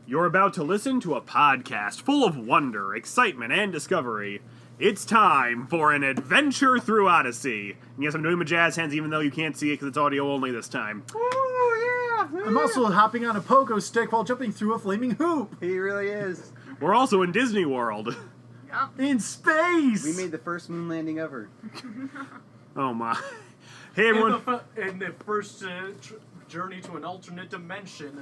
You're about to listen to a podcast full of wonder, excitement, and discovery. It's time for an adventure through Odyssey. And yes, I'm doing my jazz hands even though you can't see it because it's audio only this time. Ooh, yeah. I'm also hopping on a pogo stick while jumping through a flaming hoop. He really is. We're also in Disney World. In space! We made the first moon landing ever. Oh my. Hey everyone. In the first journey to an alternate dimension.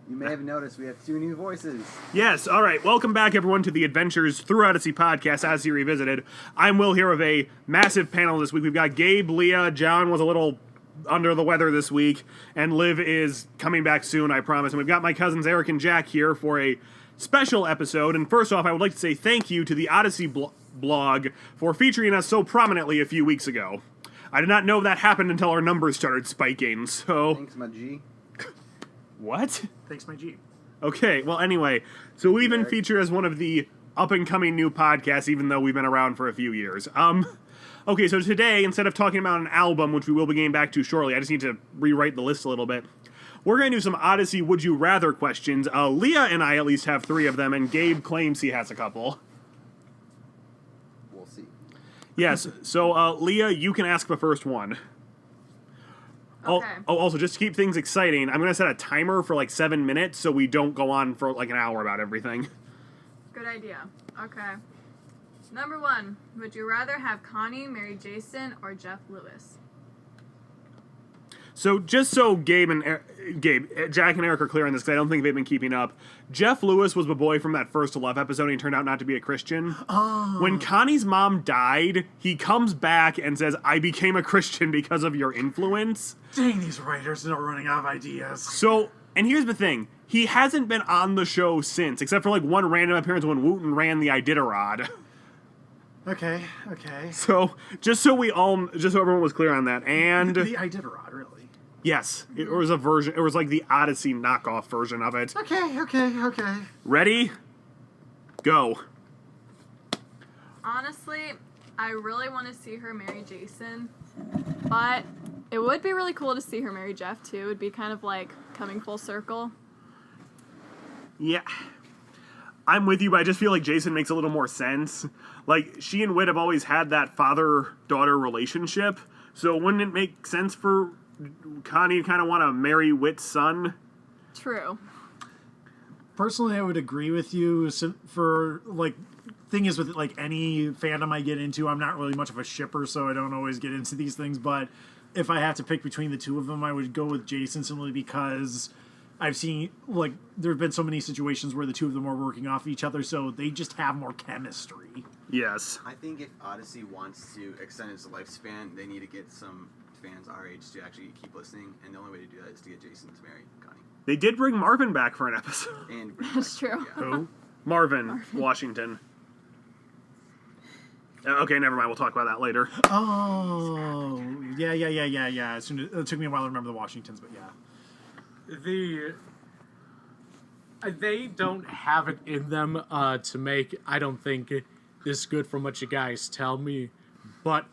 You may have noticed we have two new voices. Yes, alright, welcome back everyone to the Adventures Through Odyssey podcast, Odyssey Revisited. I'm Will here with a massive panel this week. We've got Gabe, Leah, John was a little under the weather this week, and Liv is coming back soon, I promise. And we've got my cousins Eric and Jack here for a special episode. And first off, I would like to say thank you to the Odyssey blog for featuring us so prominently a few weeks ago. I did not know that happened until our numbers started spiking, so... Thanks, my G. What? Thanks, my G. Okay, well, anyway, so we've been featured as one of the up-and-coming new podcasts, even though we've been around for a few years. Okay, so today, instead of talking about an album, which we will be getting back to shortly, I just need to rewrite the list a little bit, we're going to do some Odyssey Would You Rather questions. Leah and I at least have 3 of them, and Gabe claims he has a couple. We'll see. Yes, so, Leah, you can ask the first one. Okay. Oh, also, just to keep things exciting, I'm going to set a timer for like 7 minutes so we don't go on for like an hour about everything. Good idea. Okay. Number 1. Would you rather have Connie marry Jason or Jeff Lewis? So, just so Jack and Eric are clear on this, because I don't think they've been keeping up, Jeff Lewis was the boy from that first Love episode, and he turned out not to be a Christian. Oh. When Connie's mom died, he comes back and says, I became a Christian because of your influence. Dang, these writers are running out of ideas. So, and here's the thing, he hasn't been on the show since, except for like one random appearance when Wooten ran the Iditarod. Okay. So, just so everyone was clear on that, and... The Iditarod, really. Yes, it was a version, it was like the Odyssey knockoff version of it. Okay. Ready? Go. Honestly, I really want to see her marry Jason, but it would be really cool to see her marry Jeff, too. It would be kind of like coming full circle. Yeah. I'm with you, but I just feel like Jason makes a little more sense. Like, she and Whit have always had that father-daughter relationship, so wouldn't it make sense for Connie to kind of want to marry Whit's son? True. Personally, I would agree with you. For, like, thing is with, like, any fandom I get into, I'm not really much of a shipper, so I don't always get into these things, but if I have to pick between the two of them, I would go with Jason simply because I've seen, like, there have been so many situations where the two of them are working off each other, so they just have more chemistry. Yes. I think if Odyssey wants to extend its lifespan, they need to get some fans our age to actually keep listening, and the only way to do that is to get Jason to marry Connie. They did bring Marvin back for an episode. And That's true. Yeah. Who? Marvin Washington. Okay, never mind. We'll talk about that later. Oh, yeah. It took me a while to remember the Washingtons, but yeah. They don't have it in them to make, I don't think, this good from what you guys tell me, but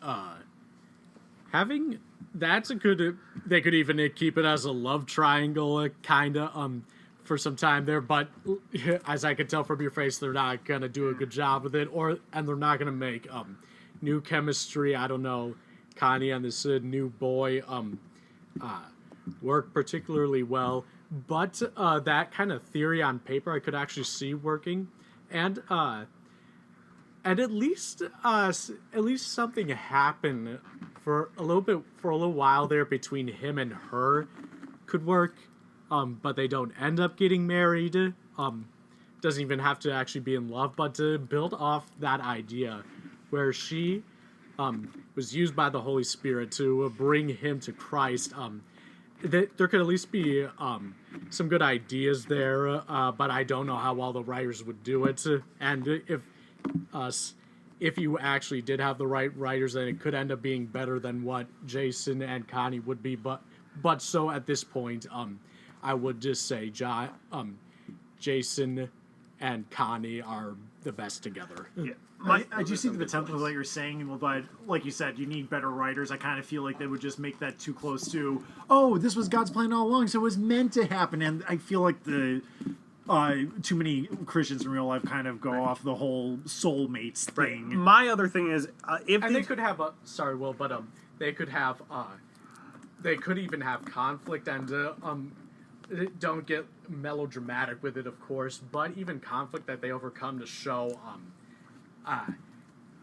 having that's a good. They could even keep it as a love triangle, kinda, for some time there. But as I could tell from your face, they're not gonna do a good job with it, and they're not gonna make new chemistry. I don't know, Connie and this new boy work particularly well. But that kind of theory on paper, I could actually see working, and at least something happened for a little while there between him and her could work, but they don't end up getting married. Doesn't even have to actually be in love, but to build off that idea where she was used by the Holy Spirit to bring him to Christ. There could at least be some good ideas there, but I don't know how well the writers would do it. And if you actually did have the right writers, then it could end up being better than what Jason and Connie would be. But so at this point, I would just say Jason and Connie are the best together. Yeah. I do see the potential of what you're saying, but like you said, you need better writers. I kind of feel like they would just make that too close to, oh, this was God's plan all along, so it was meant to happen. And I feel like the too many Christians in real life kind of go off the whole soulmates thing. My other thing is, if And they could have a sorry, Will, but they could have they could even have conflict and don't get melodramatic with it, of course, but even conflict that they overcome to show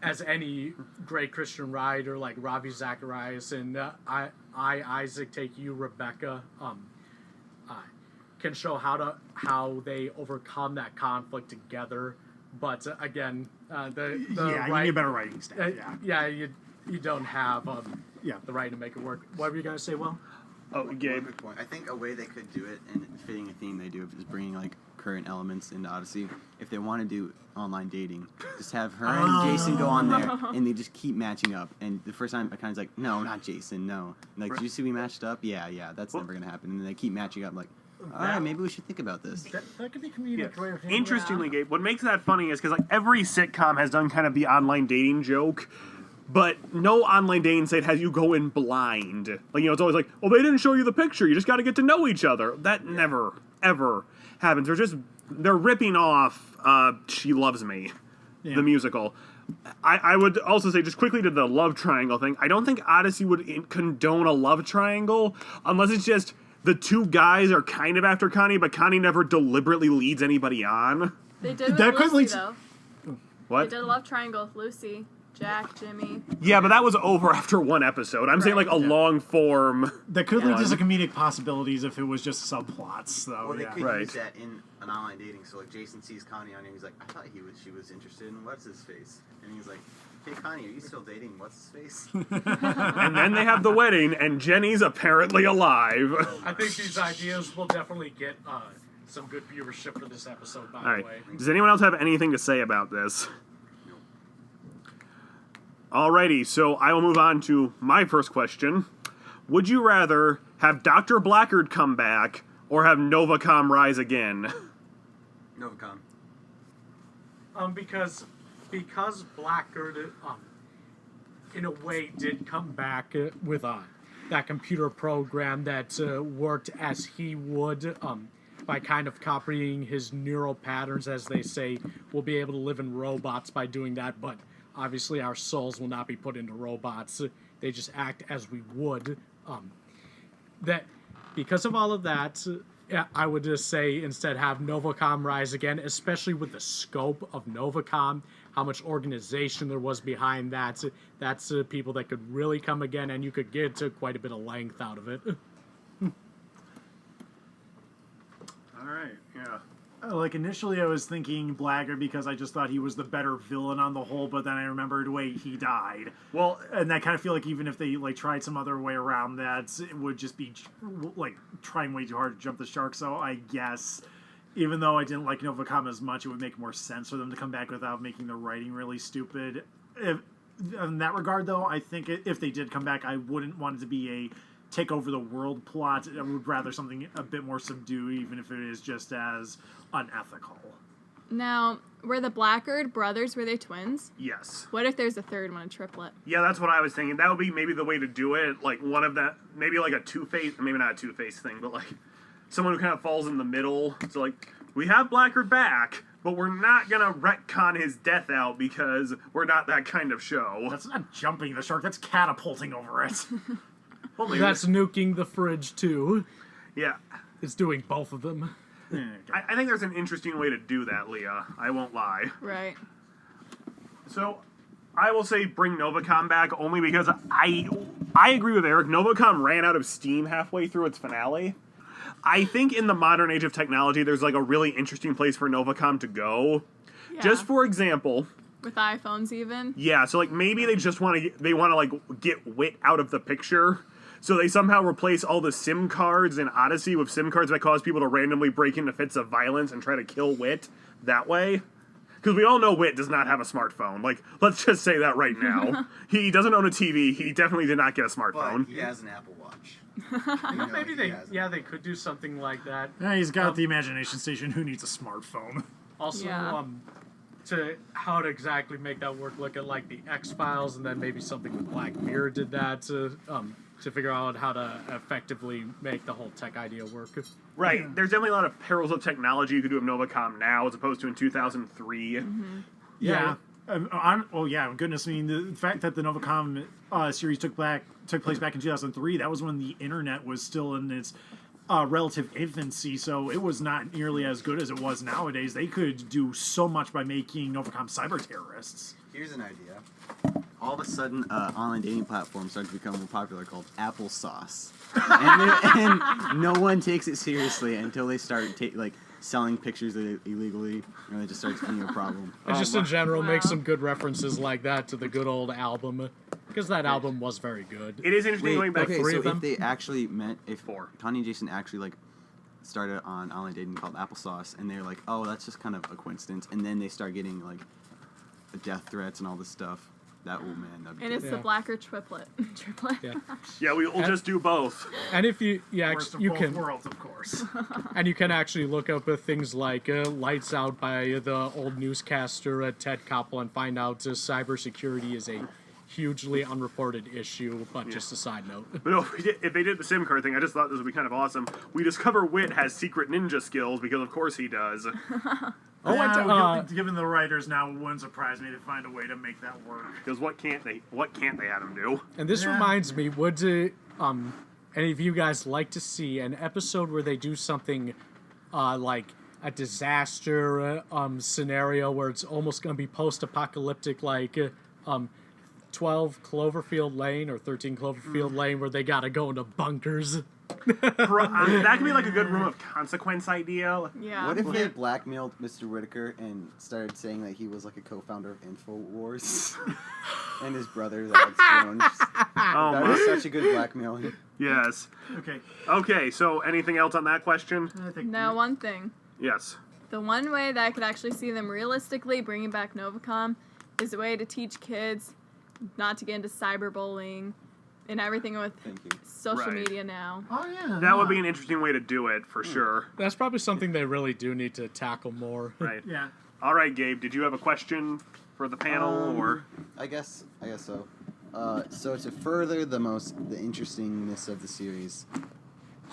as any great Christian writer like Ravi Zacharias and I Isaac take you Rebecca can show how they overcome that conflict together. But again, the You need better writing staff. you don't have the right to make it work. What were you gonna say, Will? oh, Gabe, Good point. I think a way they could do it and fitting a theme they do is bringing like current elements into Odyssey. If they want to do online dating, just have her and Jason go on there and they just keep matching up. And the first time I kind of like, no, not Jason, no. Like, do you see we matched up? Yeah, that's never gonna happen. And then they keep matching up. Like, all right, maybe we should think about this. That could be comedic. yeah. Interestingly, Gabe, what makes that funny is because like every sitcom has done kind of the online dating joke. But no online dating site has you go in blind. Like, it's always like, oh, they didn't show you the picture. You just got to get to know each other. That never, ever happens. They're ripping off She Loves Me, the musical. I would also say, just quickly to the love triangle thing, I don't think Odyssey would condone a love triangle unless it's just the two guys are kind of after Connie, but Connie never deliberately leads anybody on. They did with That could Lucy, lead- though. What? They did a love triangle with Lucy, Jack, Jimmy. Yeah, but that was over after one episode. I'm saying like a long form. That could lead to some comedic possibilities if it was just subplots, though. Well, they could Right. use that in an online dating. So like Jason sees Connie on here, he's like, I thought she was interested in what's his face, and he's like, hey Connie, are you still dating what's his face? And then they have the wedding, and Jenny's apparently alive. I think these ideas will definitely get some good viewership for this episode, by All the right. way. Does anyone else have anything to say about this? Alrighty, so I will move on to my first question. Would you rather have Dr. Blackguard come back or have Novacom rise again? Novacom. Because Blackguard, in a way, did come back with that computer program that worked as he would, by kind of copying his neural patterns, as they say. We'll be able to live in robots by doing that, but obviously our souls will not be put into robots. They just act as we would. That because of all of that, I would just say instead have Novacom rise again, especially with the scope of Novacom, how much organization there was behind that. That's people that could really come again, and you could get quite a bit of length out of it. Alright, yeah. Like, initially I was thinking Blackguard because I just thought he was the better villain on the whole, but then I remembered, wait, he died. Well, And I kind of feel like even if they, like, tried some other way around that, it would just be, like, trying way too hard to jump the shark. So I guess, even though I didn't like Novacom as much, it would make more sense for them to come back without making the writing really stupid. In that regard, though, I think if they did come back, I wouldn't want it to be a take over the world plot. I would rather something a bit more subdued, even if it is just as unethical. Now, were the Blackguard brothers, were they twins? yes. What if there's a third one, a triplet? Yeah, that's what I was thinking. That would be maybe the way to do it. Like one of that, maybe like a two-face, maybe not a two-face thing, but like someone who kind of falls in the middle. So like, we have Blackguard back, but we're not going to retcon his death out because we're not that kind of show. That's not jumping the shark, that's catapulting over it. Well, maybe That's nuking the fridge, too. yeah. It's doing both of them. I think there's an interesting way to do that, Leah. I won't lie. Right. So, I will say bring Novacom back only because I agree with Eric. Novacom ran out of steam halfway through its finale. I think in the modern age of technology, there's like a really interesting place for Novacom to go. Yeah. Just for example, With iPhones, even. yeah. So like maybe they just want to like get wit out of the picture. So they somehow replace all the SIM cards in Odyssey with SIM cards that cause people to randomly break into fits of violence and try to kill Wit that way. Because we all know Wit does not have a smartphone. Like, let's just say that right now. He doesn't own a TV. He definitely did not get a smartphone. But he has an Apple Watch. Maybe they could do something like that. Yeah, he's got the imagination station. Who needs a smartphone? Also, Yeah. To how to exactly make that work, look at like the X-Files, and then maybe something with Black Mirror did that. to figure out how to effectively make the whole tech idea work. Right. There's definitely a lot of perils of technology you could do with Novacom now as opposed to in 2003. Yeah. Goodness. I mean, the fact that the Novacom series took place back in 2003, that was when the internet was still in its relative infancy, so it was not nearly as good as it was nowadays. They could do so much by making Novacom cyber terrorists. Here's an idea. All of a sudden, online dating platforms start to become more popular called applesauce. and no one takes it seriously until they start selling pictures illegally, and it just starts being a problem. And just in general, make some good references like that to the good old album, because that album was very good. It is interesting going back okay, three so of them? if they actually meant, if Four. Connie and Jason actually started on online dating called applesauce, and they're like, oh, that's just kind of a coincidence, and then they start getting death threats and all this stuff. That'd be And it's Yeah. the blacker triplet. Yeah. Yeah, we will just do both. And if you, Worst of you both can, worlds, of course. and you can actually look up things like "Lights Out" by the old newscaster Ted Koppel and find out cybersecurity is a hugely unreported issue. But just a side note. But no, if they did the SIM card thing, I just thought this would be kind of awesome. We discover Wit has secret ninja skills because, of course, he does. Given the writers now, it wouldn't surprise me to find a way to make that work. Because what can't they have him do? And this Yeah. reminds me, would any of you guys like to see an episode where they do something like a disaster scenario where it's almost going to be post-apocalyptic, like 12 Cloverfield Lane or 13 Cloverfield Lane, where they got to go into bunkers? That could be like a good room of consequence idea. Yeah. What if they blackmailed Mr. Whitaker and started saying that he was a co-founder of InfoWars and his brother Alex Jones? Oh That my. was such a good blackmail. Yes. Okay. Okay, so anything else on that question? I think Now, one thing. Yes. The one way that I could actually see them realistically bringing back Novacom is a way to teach kids not to get into cyberbullying and everything with Thank you. social Right. media now. Oh, yeah. That would be an interesting way to do it, for sure. That's probably something they really do need to tackle more. Right. Yeah. All right, Gabe, did you have a question for the panel, or? I guess so. So to further the interestingness of the series,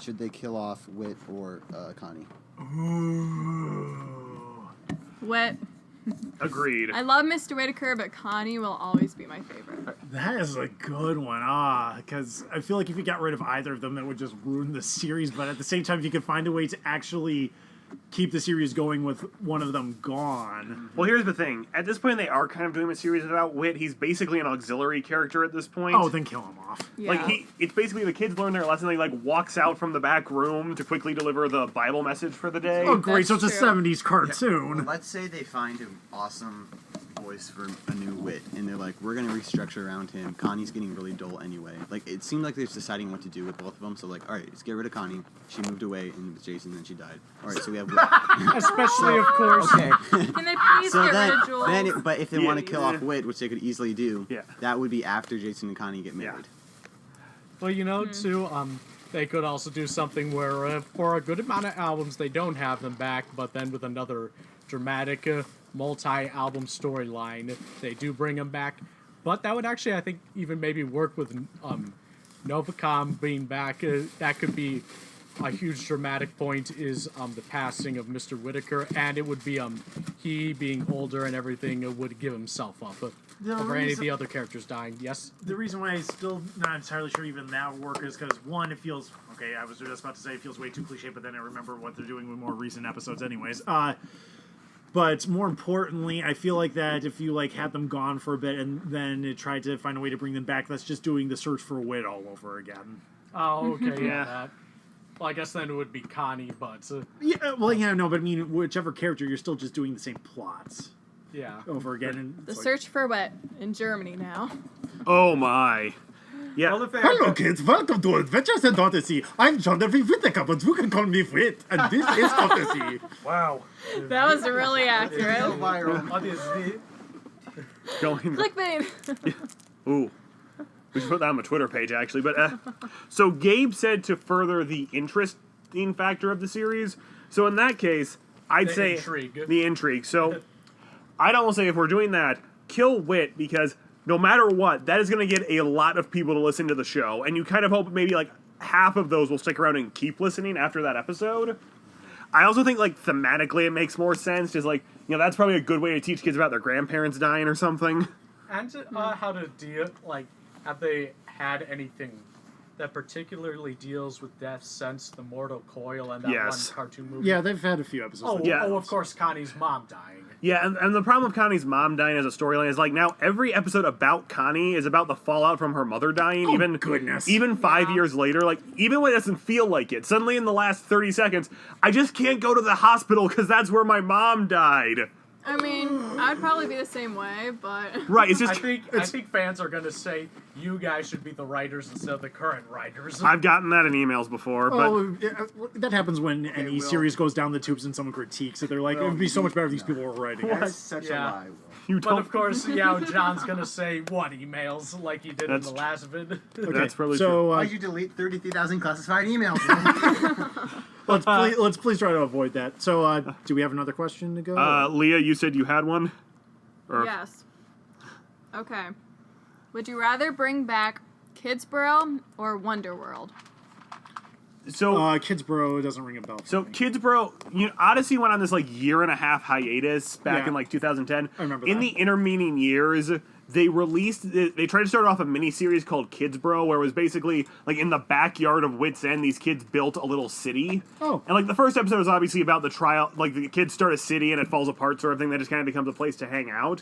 should they kill off Wit or Connie? What? Agreed. I love Mr. Whitaker, but Connie will always be my favorite. That is a good one. Because I feel like if you got rid of either of them, that would just ruin the series. But at the same time, if you could find a way to actually keep the series going with one of them gone. Well, here's the thing. At this point, they are kind of doing a series about Wit. He's basically an auxiliary character at this point. Oh, then kill him off. Yeah. It's basically the kids learn their lesson. He walks out from the back room to quickly deliver the Bible message for the day. Oh, great. So it's That's a true. 70s cartoon. Well, let's say they find an awesome voice for a new Wit, and they're like, we're going to restructure around him. Connie's getting really dull anyway. It seemed like they're deciding what to do with both of them, so all right, let's get rid of Connie. She moved away, and Jason, then she died. All right, so we have Wit. Especially, of course. Okay. Can they please So get rid then, of Jules? but if they Yeah, want to kill yeah. off Wit, which they could easily do, Yeah. that would be after Jason and Connie get married. Well, too, they could also do something where for a good amount of albums they don't have them back, but then with another dramatic multi-album storyline, they do bring them back. But that would actually, I think, even maybe work with Novacom being back. That could be a huge dramatic point is the passing of Mr. Whitaker, and it would be he being older and everything would give himself up The over any of reason- the other characters dying. Yes? The reason why I'm still not entirely sure even that would work is because, one, it feels... Okay, I was just about to say it feels way too cliche, but then I remember what they're doing with more recent episodes anyways. But more importantly, I feel like that if you had them gone for a bit and then tried to find a way to bring them back, that's just doing the search for Wit all over again. Oh, okay, Yeah. that. Well, I guess then it would be Connie, but No, but I mean, whichever character, you're still just doing the same plots yeah. over again. And The it's like, search for Wet in Germany now. Oh my. Yeah. Well, if they Hello, kids. Welcome to Adventures in Odyssey. I'm Jonathan Whittaker, but you can call me Wit, and this is Odyssey. Wow. That was really accurate. Obviously. Going. Clickbait. Ooh. We should put that on the Twitter page, actually. But so Gabe said to further the interesting factor of the series. So in that case, I'd The say intrigue. the intrigue. So I'd almost say if we're doing that, kill Wit, because no matter what, that is going to get a lot of people to listen to the show, and you kind of hope maybe like half of those will stick around and keep listening after that episode. I also think like thematically it makes more sense, just like, you know, that's probably a good way to teach kids about their grandparents dying or something. And how to deal, like, have they had anything that particularly deals with death since the Mortal Coil and that Yes. one cartoon movie? Yeah, they've had a few episodes. Oh, like Yeah. that. of course, Connie's mom dying. Yeah, and the problem with Connie's mom dying as a storyline is like now every episode about Connie is about the fallout from her mother dying. Oh, goodness. Even 5 years later, like even when it doesn't feel like it, suddenly in the last 30 seconds, I just can't go to the hospital because that's where my mom died. I mean, I'd probably be the same way, but Right? It's I just think fans are gonna say you guys should be the writers instead of the current writers. I've gotten that in emails before, but Oh, that happens when any Will. series goes down the tubes and someone critiques it. They're like, it would be so much better if these people were writing it. That's such Yeah. a lie, Will. you But don't. of course, yeah, John's gonna say what emails like he did That's in the last vid. That's probably true. So Why'd you delete 33,000 classified emails? let's please try to avoid that. So do we have another question to go? Leah, you said you had one. Or, yes. Okay. Would you rather bring back Kidsborough or Wonderworld? So Kidsborough doesn't ring a bell. For So me. Kidsborough, you know, Odyssey went on this like year and a half hiatus back Yeah. in like 2010. I remember In that. the intervening years, they tried to start off a mini series called Kidsborough, where it was basically like in the backyard of Wits End, these kids built a little city. Oh. And like the first episode is obviously about the trial, like the kids start a city and it falls apart, sort of thing. That just kind of becomes a place to hang out.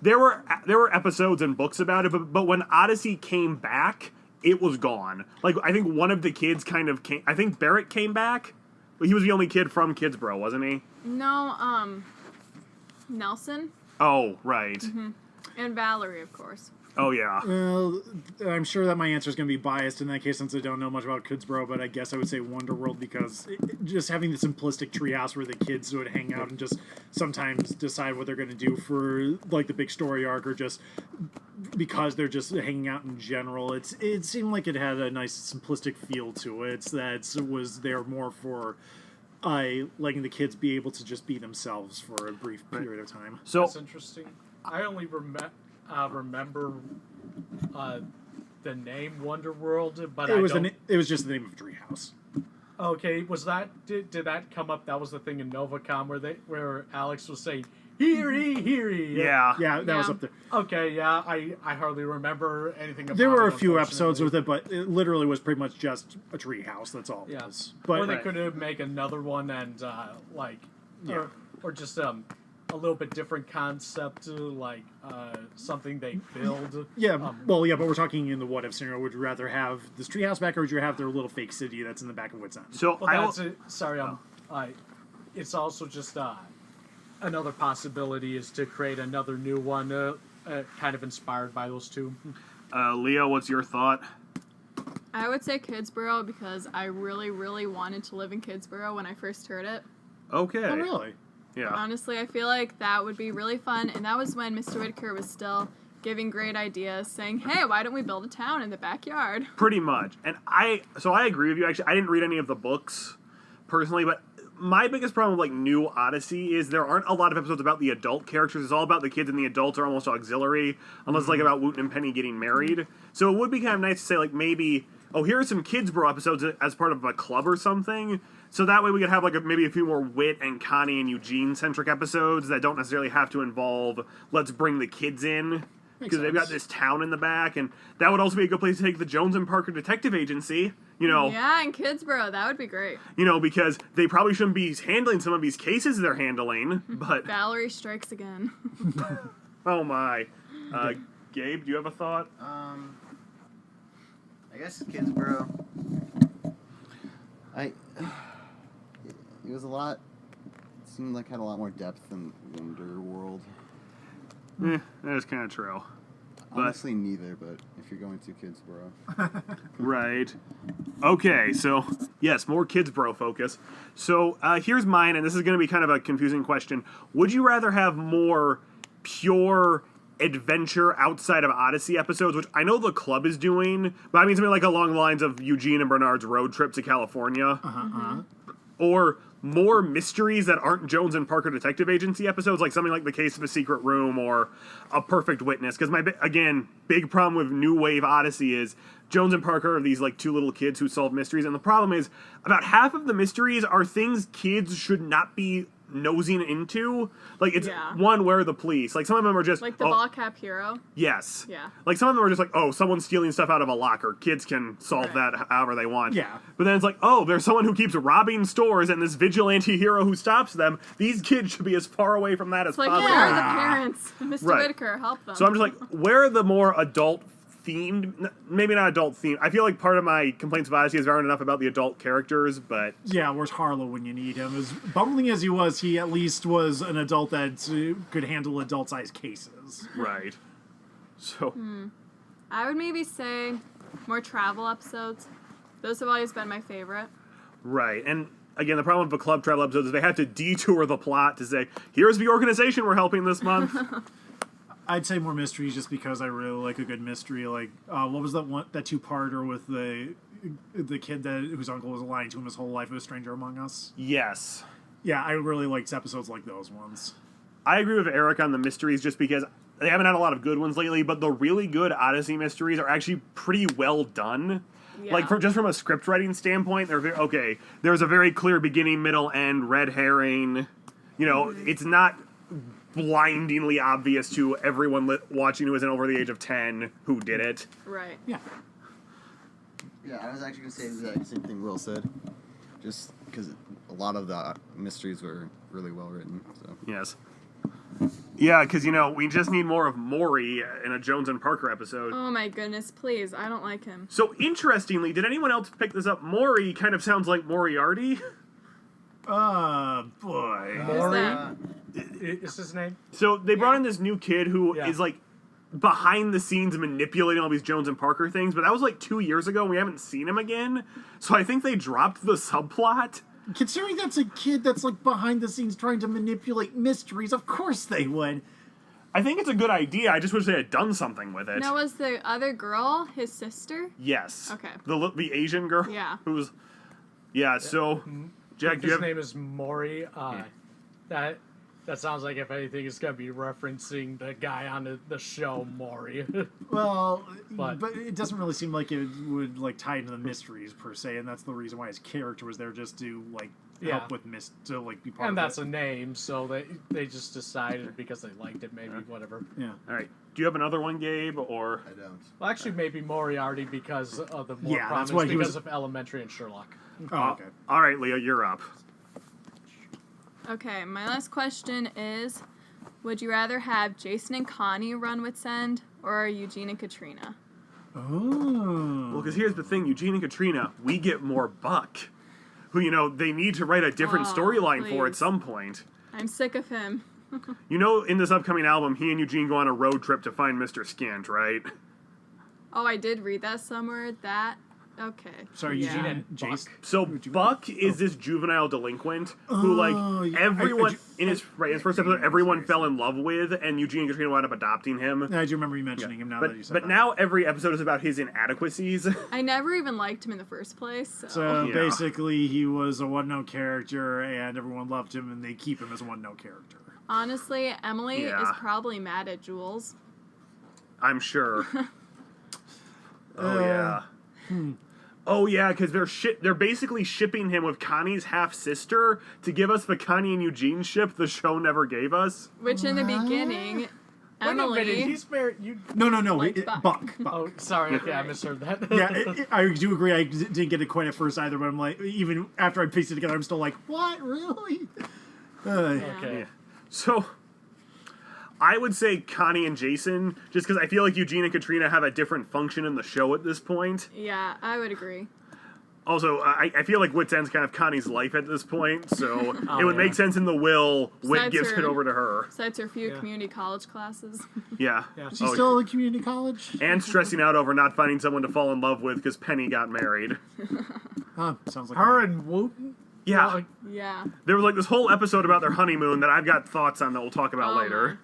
There were episodes and books about it, but when Odyssey came back, it was gone. Like, I think one of the kids kind of came... I think Barrett came back. But he was the only kid from Kidsborough, wasn't he? No, Nelson Oh, right. and Valerie, of course. Oh, yeah. Well, I'm sure that my answer is going to be biased in that case since I don't know much about Kidsborough, but I guess I would say Wonderworld because just having the simplistic treehouse where the kids would hang out and just sometimes decide what they're going to do for like the big story arc or just because they're just hanging out in general. It seemed like it had a nice simplistic feel to it that was there more for letting the kids be able to just be themselves for a brief period of time. So, That's interesting. I only remember the name Wonderworld, but It I was don't. it was just the name of treehouse. Okay, was that did that come up? That was the thing in Novacom where Alex was saying "Heary." yeah. Yeah, that was Yeah. up there. Okay, yeah, I hardly remember anything about There were it, a few episodes unfortunately. with it, but it literally was pretty much just a tree house. That's all it Yeah, was. or But they could have make another one and Yeah. or just a little bit different concept, like something they build. yeah, but we're talking in the what if scenario. Would you rather have this tree house back, or would you have their little fake city that's in the back of Wits End? So, Well, I will, that's it. Sorry, it's also just another possibility is to create another new one, kind of inspired by those two. Leo, what's your thought? I would say Kidsborough because I really, really wanted to live in Kidsborough when I first heard it. Okay. Oh, really? Yeah. Honestly, I feel like that would be really fun, and that was when Mr. Whitaker was still giving great ideas, saying, hey, why don't we build a town in the backyard? Pretty much. And I agree with you. Actually, I didn't read any of the books personally, but my biggest problem with like new Odyssey is there aren't a lot of episodes about the adult characters. It's all about the kids, and the adults are almost auxiliary, unless like about Wooten and Penny getting married. So it would be kind of nice to say like maybe, oh, here are some Kidsborough episodes as part of a club or something. So that way we could have like maybe a few more Wit and Connie and Eugene centric episodes that don't necessarily have to involve let's bring the kids in. Because they've got this town in the back, and that would also be a good place to take the Jones and Parker Detective Agency. You know, Yeah, in Kidsborough, that would be great. because they probably shouldn't be handling some of these cases they're handling. But Valerie strikes again. oh my, Gabe, do you have a thought? I guess Kidsborough. It was a lot. It seemed like it had a lot more depth than Wonderworld. That is kind of true. Honestly, neither. But if you're going to Kidsborough, Right. Okay, so yes, more Kidsborough focus. So here's mine, and this is going to be kind of a confusing question. Would you rather have more pure adventure outside of Odyssey episodes, which I know the club is doing, but I mean something like along the lines of Eugene and Bernard's road trip to California, or more mysteries that aren't Jones and Parker Detective Agency episodes, like something like The Case of a Secret Room or A Perfect Witness. Because big problem with New Wave Odyssey is Jones and Parker are these like two little kids who solve mysteries, and the problem is about half of the mysteries are things kids should not be nosing into. Like, it's one, where are the police? Like, some of them are just Like the ball cap hero. Yes. Yeah. Like, some of them are just like, oh, someone's stealing stuff out of a locker. Kids can solve that however they want. Yeah. But then it's like, oh, there's someone who keeps robbing stores and this vigilante hero who stops them. These kids should be as far away from that as It's like, possible. where are the parents? Mr. Right. Whitaker, help them. So I'm just like, where are the more adult themed, maybe not adult themed. I feel like part of my complaints of Odyssey is there aren't enough about the adult characters, but Yeah, where's Harlow when you need him? As bumbling as he at least was an adult that could handle adult-sized cases. right. So I would maybe say more travel episodes. Those have always been my favorite. right. And again, the problem with the club travel episodes is they have to detour the plot to say, here's the organization we're helping this month. I'd say more mysteries just because I really like a good mystery. Like, what was that two-parter with the kid whose uncle was lying to him his whole life, a stranger among us? Yes. Yeah, I really liked episodes like those ones. I agree with Eric on the mysteries just because they haven't had a lot of good ones lately, but the really good Odyssey mysteries are actually pretty well done. Yeah. Like, from a script writing standpoint, they're there's a very clear beginning, middle, end, red herring. You know, it's not blindingly obvious to everyone watching who isn't over the age of 10 who did it. Right. Yeah. Yeah, I was actually going to say the exact same thing Will said. Just because a lot of the mysteries were really well written. So. Yes. Yeah, because, we just need more of Maury in a Jones and Parker episode. Oh my goodness, please. I don't like him. So, interestingly, did anyone else pick this up? Maury kind of sounds like Moriarty. Boy. Maury that? is his name. So, they brought in this new kid who Yeah. is, like, behind the scenes manipulating all these Jones and Parker things, but that was, like, 2 years ago, and we haven't seen him again. So, I think they dropped the subplot. Considering that's a kid that's like behind the scenes trying to manipulate mysteries, of course they would. I think it's a good idea. I just wish they had done something with it. Now, was the other girl his sister? Yes. Okay. The Asian girl. Yeah. Who's. Yeah. So, Jack, do you His have? name is Maury. That sounds like, if anything, it's going to be referencing the guy on the show, Maury. Well, But- but it doesn't really seem like it would like tie into the mysteries per se, and that's the reason why his character was there, just to like Yeah. help with to like be part And of that's it. a name, so they just decided because they liked it, maybe, whatever. Yeah. All right. Do you have another one, Gabe, or? I don't. Well, actually, maybe Moriarty because of the more Yeah, that's prominence, why he because was- of Elementary and Sherlock. Oh, okay. All right, Leah, you're up. Okay, my last question is, would you rather have Jason and Connie run Wits End, or Eugene and Katrina? Oh. Well, because here's the thing, Eugene and Katrina, we get more Buck, who they need to write a different Oh, storyline for at please. some point. I'm sick of him. In this upcoming album, he and Eugene go on a road trip to find Mr. Skint, right? Oh, I did read that somewhere. Okay. Sorry, Yeah. Eugene and Jace. So Buck is this juvenile delinquent who, Oh, yeah. everyone I in his first episode, everyone fell in love with, and Eugene and Katrina wound up adopting him. I do remember you mentioning him now that you said But that. now every episode is about his inadequacies. I never even liked him in the first place. So Yeah. basically, he was a one-note character, and everyone loved him, and they keep him as a one-note character. Honestly, Emily Yeah. is probably mad at Jules. I'm sure. Oh yeah. Oh yeah, because they're basically shipping him with Connie's half sister to give us the Connie and Eugene ship the show never gave us. Which in the beginning, Wait a minute, Emily. he's married. You. No, Like Buck. Buck. Oh, sorry. Okay, I misheard that. Yeah, I do agree. I didn't get it quite at first either, but I'm like, even after I pieced it together, I'm still like, what, really? Okay. Yeah. So, I would say Connie and Jason, just because I feel like Eugene and Katrina have a different function in the show at this point. Yeah, I would agree. Also, I feel like Wit's End's kind of Connie's life at this point, so it would yeah. make sense in the will. Wit Besides gives her- it over to her. Besides her few Yeah. community college classes. Yeah. Yeah. She's still in community college? And stressing out over not finding someone to fall in love with because Penny got married. Sounds like Her and Wooten. Yeah. Well, Yeah. There was like this whole episode about their honeymoon that I've got thoughts on that we'll talk about Oh, later.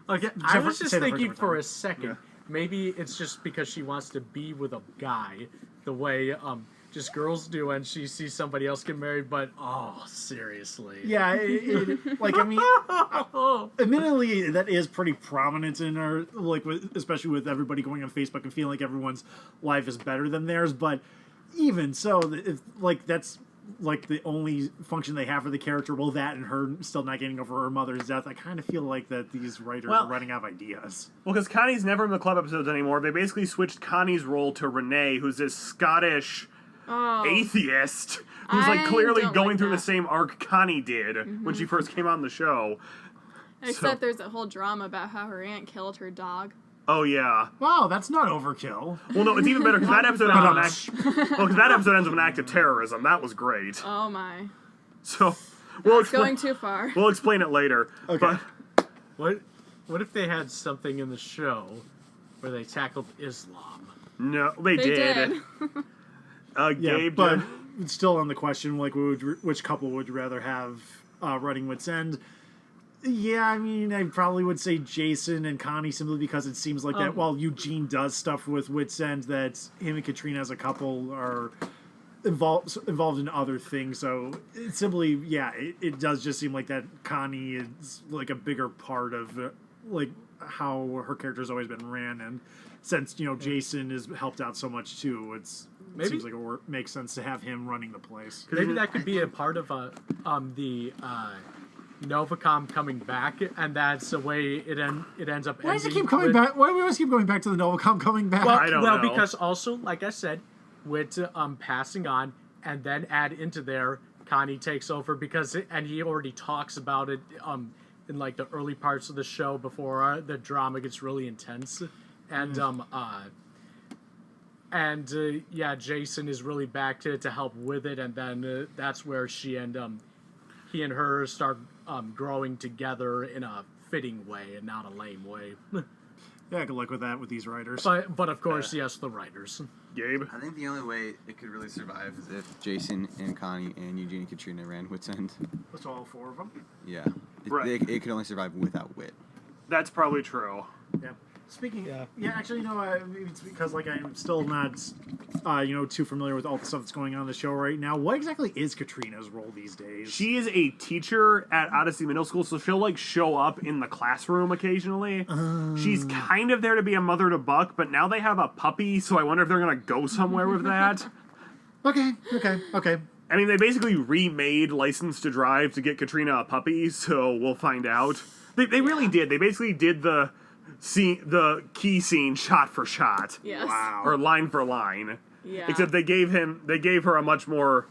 Okay, I was say just that for a thinking different for time. a second. Yeah. Maybe it's just because she wants to be with a guy, the way just girls do, and she sees somebody else get married. But oh, seriously. Yeah, like I mean, admittedly, that is pretty prominent in our especially with everybody going on Facebook and feeling like everyone's life is better than theirs. But even so, if that's like the only function they have for the character, well, that and her still not getting over her mother's death, I kind of feel like that these writers are running out of ideas. Well, because Connie's never in the club episodes anymore. They basically switched Connie's role to Renee, who's this Scottish atheist who's like clearly going through the same arc Connie did when she first came on the show. Except there's a whole drama about how her aunt killed her dog. Oh yeah. Wow, that's not overkill. Well, no, it's even better because that episode ends with an act of terrorism. That was great. Oh my. So It's going too far. We'll explain it later. Okay. But What if they had something in the show where they tackled Islam? no, they did. Yeah, Gabe, but still on the question, like, which couple would you rather have running Wits End? Yeah, I mean, I probably would say Jason and Connie simply because it seems like that while Eugene does stuff with Wits End, that him and Katrina as a couple are involved in other things. So it simply, it does just seem like that Connie is like a bigger part of like how her character's always been ran, and since Jason has helped out so much too, it seems like it makes sense to have him running the place. Maybe that could be a part of the Novacom coming back, and that's the way it ends up. Why does it keep coming back? Why do we always keep going back to the Novacom coming back? I don't know. Because also, like I said, with passing on, and then add into there, Connie takes over and he already talks about it in like the early parts of the show before the drama gets really intense, and Jason is really back to help with it, and then that's where he and her start growing together in a fitting way and not a lame way. Yeah, good luck with that with these writers. But of course, yes, the writers. Gabe? I think the only way it could really survive is if Jason and Connie and Eugene and Katrina ran Wits End. That's all four of them. Yeah. Right. It could only survive without wit. That's probably true. Yeah. Speaking, Yeah. actually, it's because like I'm still not, too familiar with all the stuff that's going on in the show right now. What exactly is Katrina's role these days? She is a teacher at Odyssey Middle School, so she'll like show up in the classroom occasionally. She's kind of there to be a mother to Buck, but now they have a puppy, so I wonder if they're gonna go somewhere with that. Okay. I mean, they basically remade License to Drive to get Katrina a puppy, so we'll find out. They really did. They basically did the key scene shot for shot. Yes. Wow. Or line for line. Yeah. Except they gave her a much more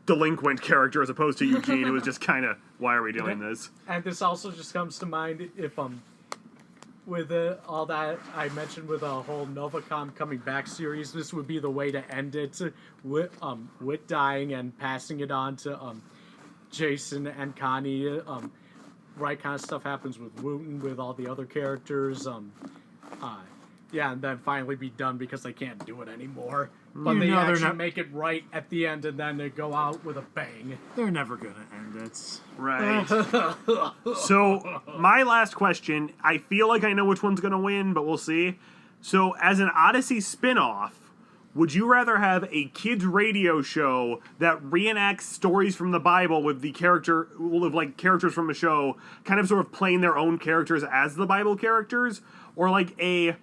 delinquent character as opposed to Eugene, who was just kind of, why are we doing this? And this also just comes to mind if with all that I mentioned with a whole Novacom coming back series, this would be the way to end it with Wit dying and passing it on to Jason and Connie. Right kind of stuff happens with Wooten, with all the other characters. And then finally be done because they can't do it anymore. But they actually make it right at the end, and then they go out with a bang. They're never gonna end it. Right. So, my last question, I feel like I know which one's going to win, but we'll see. So, as an Odyssey spinoff, would you rather have a kids radio show that reenacts stories from the Bible with characters from the show kind of sort of playing their own characters as the Bible characters, or like a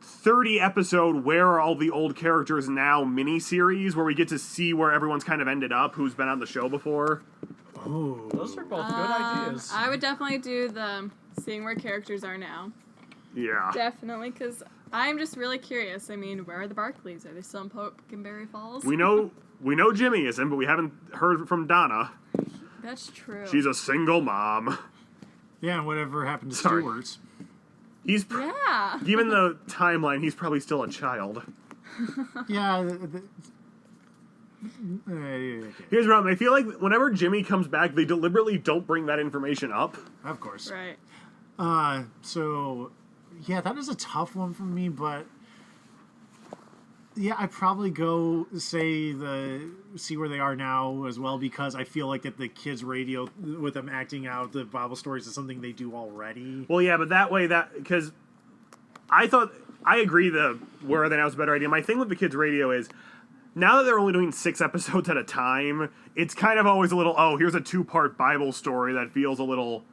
30 episode Where Are All the Old Characters Now miniseries where we get to see where everyone's kind of ended up who's been on the show before? Oh, Those are both good ideas. I would definitely do the seeing where characters are now. Yeah. Definitely, because I'm just really curious. I mean, where are the Barclays? Are they still in Pumpkinberry Falls? We know Jimmy isn't, but we haven't heard from Donna. That's true. She's a single mom. yeah. And whatever happened to Sorry. Stewart's? He's Yeah. given the timeline, he's probably still a child. Yeah. Here's the problem. I feel like whenever Jimmy comes back, they deliberately don't bring that information up. Of course. Right. So, yeah, that is a tough one for me, but yeah, I'd probably go say see where they are now as well, because I feel like that the kids' radio with them acting out the Bible stories is something they do already. Well, yeah, but because I agree the Where Are They Now is a better idea. My thing with the kids' radio is now that they're only doing 6 episodes at a time, it's kind of always a little, oh, here's a 2-part Bible story that feels a little...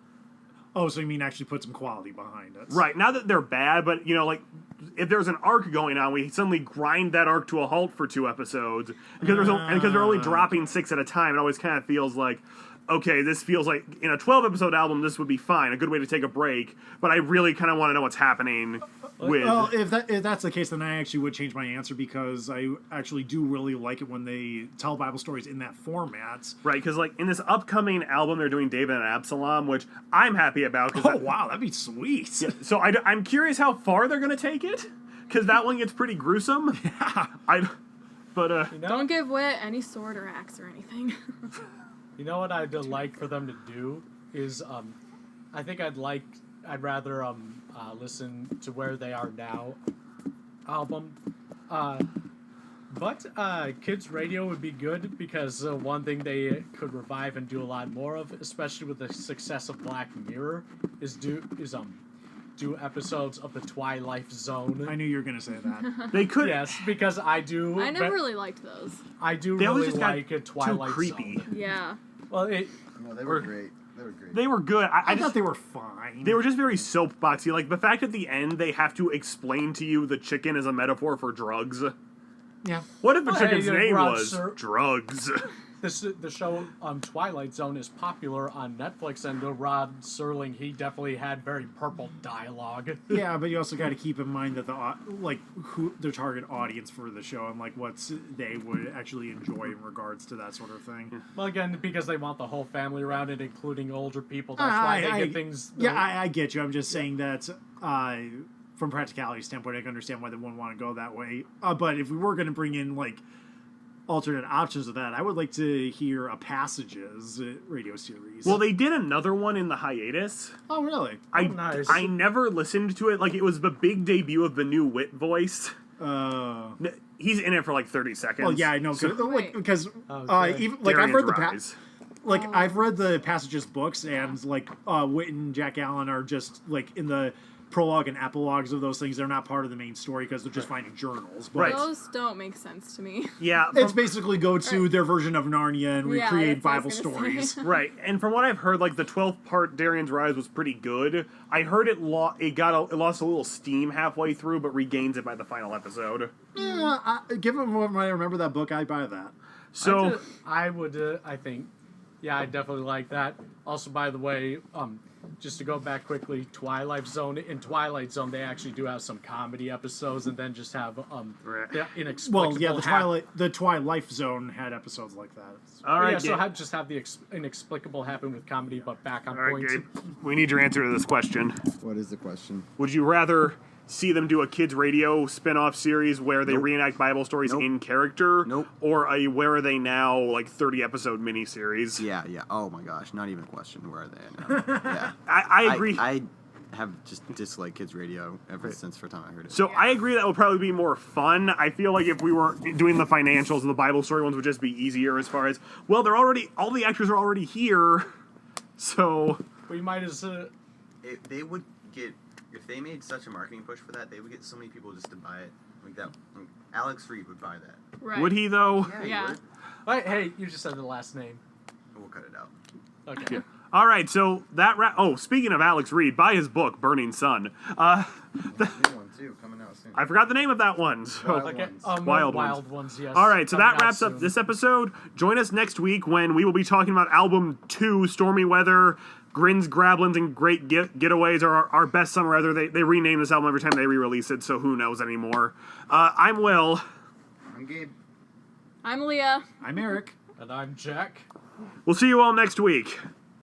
Oh, so you mean actually put some quality behind it? Right, not that they're bad, but, like, if there's an arc going on, we suddenly grind that arc to a halt for 2 episodes. Because they're only dropping 6 at a time, it always kind of feels like, okay, this feels like, in a 12-episode album, this would be fine, a good way to take a break, but I really kind of want to know what's happening with... Well, if that's the case, then I actually would change my answer, because I actually do really like it when they tell Bible stories in that format. Right, because, like, in this upcoming album, they're doing David and Absalom, which I'm happy about. Oh, wow, that'd be sweet. So I'm curious how far they're going to take it, because that one gets pretty gruesome. Yeah. Don't give Wit any sword or axe or anything. You know what I'd like for them to do is, I think I'd rather listen to Where They Are Now album. But kids radio would be good, because one thing they could revive and do a lot more of, especially with the success of Black Mirror, is do episodes of the Twilight Zone. I knew you were going to say that. They could. Yes, because I do. I never really liked those. I do They always really just got like a Twilight too creepy. Zone. Yeah. Well, No, they were great. They were great. They were good. I thought they were fine. They were just very soapboxy. Like, the fact at the end they have to explain to you the chicken is a metaphor for drugs. Yeah. What if the Well, chicken's hey, name Rod was drugs? The show Twilight Zone is popular on Netflix, and Rod Serling, he definitely had very purple dialogue. Yeah, but you also got to keep in mind that who their target audience for the show, and like what they would actually enjoy in regards to that sort of thing. Well, again, because they want the whole family around it, including older people. That's why they get things. Yeah, I get you. I'm just saying that from practicality standpoint, I can understand why they wouldn't want to go that way. But if we were going to bring in like alternate options of that, I would like to hear a Passages radio series. Well, they did another one in the hiatus. Oh, really? Nice. I never listened to it. Like, it was the big debut of the new Wit voice. He's in it for like 30 seconds. Well, yeah, I know, because Okay. even like I've read Darian's Rise. I've read the Passages books, and like Whit and Jack Allen are just like in the prologue and epilogues of those things. They're not part of the main story because they're just finding journals. But Right. Those don't make sense to me. Yeah. it's basically go to their version of Narnia and Yeah, recreate that's what I Bible was gonna stories. say. Right, and from what I've heard, like the 12th part, Darian's Rise was pretty good. I heard it lost a little steam halfway through, but regains it by the final episode. Yeah, given what I remember that book, I'd buy that. So I would. I think. Yeah, I definitely like that. Also, by the way, just to go back quickly, Twilight Zone. In Twilight Zone, they actually do have some comedy episodes, and then just have the inexplicable. Well, yeah, the Twilight Zone had episodes like that. all right, So just have the inexplicable happen with comedy, but back on all right, point. Gabe, we need your answer to this question. What is the question? Would you rather see them do a kids radio spin-off series where they Nope. reenact Bible stories Nope. in character, Nope. or a Where Are They Now like 30-episode miniseries? Yeah. Oh my gosh, not even a question. Where are they now? Yeah. I agree. I have just disliked kids radio ever since the time I heard it. So I agree that would probably be more fun. I feel like if we were doing the financials and the Bible story ones would just be easier as far as, well, all the actors are already here, so... We might as They would get, if they made such a marketing push for that, they would get so many people just to buy it. Like that, like Alex Reed would buy that. Right. Would he, though? He Yeah. would. Wait, hey, you just said the last name. We'll cut it out. Okay. All right, so that... speaking of Alex Reed, buy his book, Burning Sun. New one too, coming out soon. I forgot the name of that one. So. Wild Okay. Ones. Wild ones. Yes. All right, so Coming that out wraps up soon. this episode. Join us next week when we will be talking about Album 2, Stormy Weather, Grins, Grablins, and Great Getaways are our best summer ever. They rename this album every time they re-release it, so who knows anymore. I'm Will. I'm Gabe. I'm Leah. I'm Eric. And I'm Jack. We'll see you all next week.